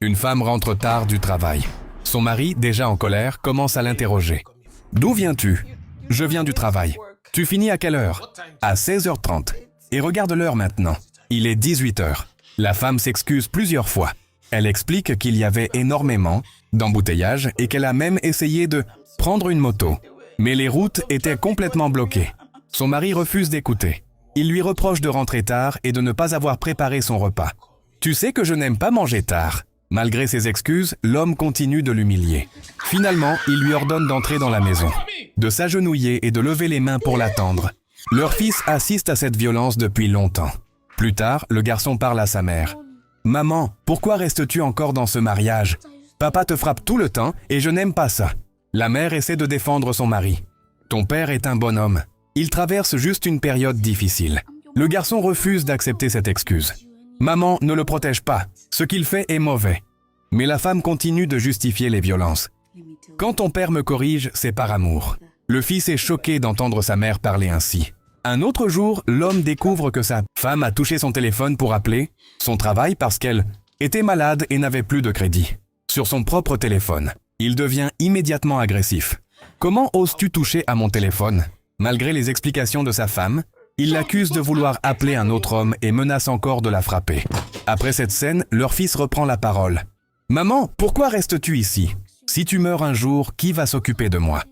Une femme rentre tard du travail. Son mari, déjà en colère, commence à l'interroger. « D'où viens-tu »« Je viens du travail. »« Tu finis à quelle heure ?»« À 16h30. »« Et regarde l'heure maintenant. Il est 18h. » La femme s'excuse plusieurs fois. Elle explique qu'il y avait énormément d'embouteillages et qu'elle a même essayé de prendre une moto. Mais les routes étaient complètement bloquées. Son mari refuse d'écouter. Il lui reproche de rentrer tard et de ne pas avoir préparé son repas. « Tu sais que je n'aime pas manger tard. » Malgré ses excuses, l'homme continue de l'humilier. Finalement, il lui ordonne d'entrer dans la maison, de s'agenouiller et de lever les mains pour l'attendre. Leur fils assiste à cette violence depuis longtemps. Plus tard, le garçon parle à sa mère. « Maman, pourquoi restes-tu encore dans ce mariage? Papa te frappe tout le temps et je n'aime pas ça. » La mère essaie de défendre son mari. « Ton père est un bon homme. Il traverse juste une période difficile. » Le garçon refuse d'accepter cette excuse. « Maman ne le protège pas. Ce qu'il fait est mauvais. » Mais la femme continue de justifier les violences. « Quand ton père me corrige, c'est par amour. » Le fils est choqué d'entendre sa mère parler ainsi. Un autre jour, l'homme découvre que sa femme a touché son téléphone pour appeler son travail parce qu'elle était malade et n'avait plus de crédit. Sur son propre téléphone, il devient immédiatement agressif. « Comment oses-tu toucher à mon téléphone ?» Malgré les explications de sa femme, il l'accuse de vouloir appeler un autre homme et menace encore de la frapper. Après cette scène, leur fils reprend la parole. « Maman, pourquoi restes-tu ici? Si tu meurs un jour, qui va s'occuper de moi ?»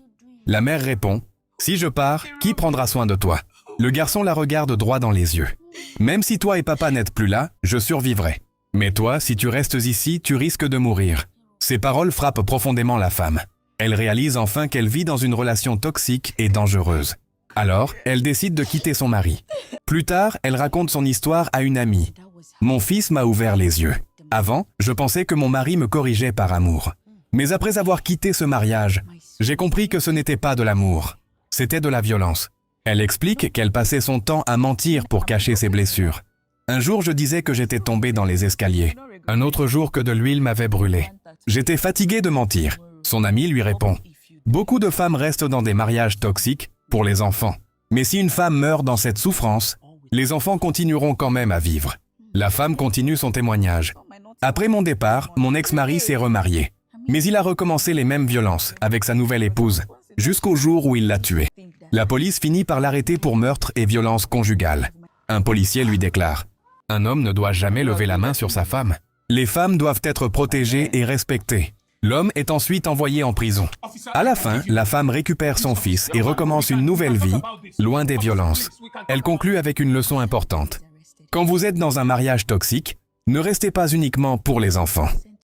La mère répond. « Si je pars, qui prendra soin de toi ?» Le garçon la regarde droit dans les yeux. « Même si toi et papa n'êtes plus là, je survivrai. Mais toi, si tu restes ici, tu risques de mourir. » Ces paroles frappent profondément la femme. Elle réalise enfin qu'elle vit dans une relation toxique et dangereuse. Alors, elle décide de quitter son mari. Plus tard, elle raconte son histoire à une amie. « Mon fils m'a ouvert les yeux. Avant, je pensais que mon mari me corrigeait par amour. Mais après avoir quitté ce mariage, j'ai compris que ce n'était pas de l'amour. C'était de la violence. » Elle explique qu'elle passait son temps à mentir pour cacher ses blessures. « Un jour, je disais que j'étais tombée dans les escaliers. Un autre jour que de l'huile m'avait brûlé. J'étais fatiguée de mentir. » Son ami lui répond. « Beaucoup de femmes restent dans des mariages toxiques pour les enfants. Mais si une femme meurt dans cette souffrance, les enfants continueront quand même à vivre. » La femme continue son témoignage. « Après mon départ, mon ex-mari s'est remarié. Mais il a recommencé les mêmes violences avec sa nouvelle épouse, jusqu'au jour où il l'a tuée. La police finit par l'arrêter pour meurtre et violence conjugale. Un policier lui déclare « Un homme ne doit jamais lever la main sur sa femme. Les femmes doivent être protégées et respectées. » L'homme est ensuite envoyé en prison. À la fin, la femme récupère son fils et recommence une nouvelle vie, loin des violences. Elle conclut avec une leçon importante. Quand vous êtes dans un mariage toxique, ne restez pas uniquement pour les enfants.